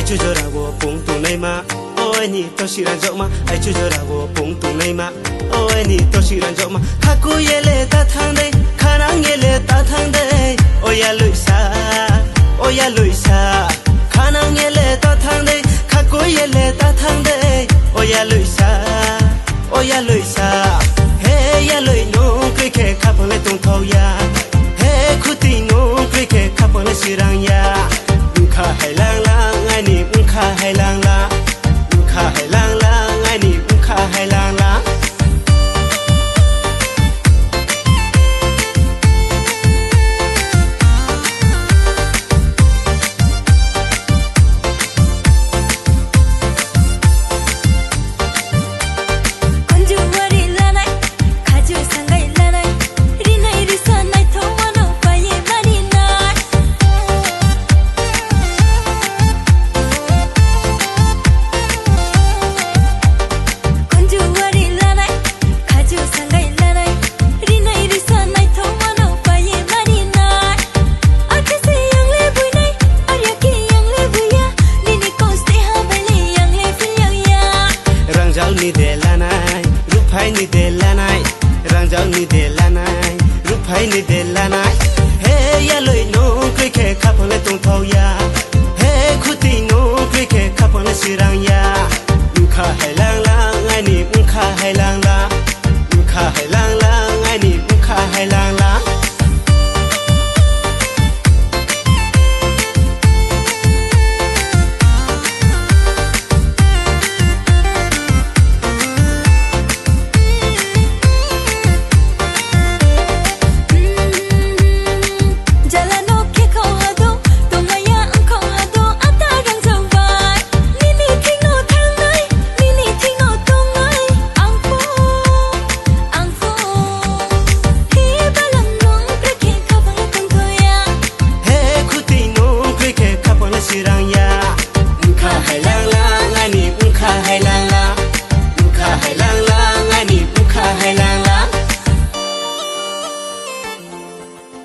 chú cho ra vô bùng tung này mà ôi ni tao xí ran dậu mà ai chú cho ra vô bùng tung này mà ôi ni tao xí ran dậu mà khá cô ye lệ ta thang đây khá nắng ye lệ ta thang đây ôi ya lụi xa khá nắng ye lệ ta thang đây khá cô ye lệ ta thang đây ôi ya lụi xa hey ya lụi nong kri khe khá phong lệ tung thâu ya hey khu ti nong kri khe khá phong lệ xí rang ya khá hay lang lang ai ni khá hay lang lang khá hay lang lang ai ni khá hay lang lang ni de lanai rupai ni de lanai rangjao ni de lanai rupai ni de lanai hey ya loi no kri khe khap le tung thau ya hey khuti no kri khe khap le sirang ya kha hai lang lang ai ni kha hai lang lang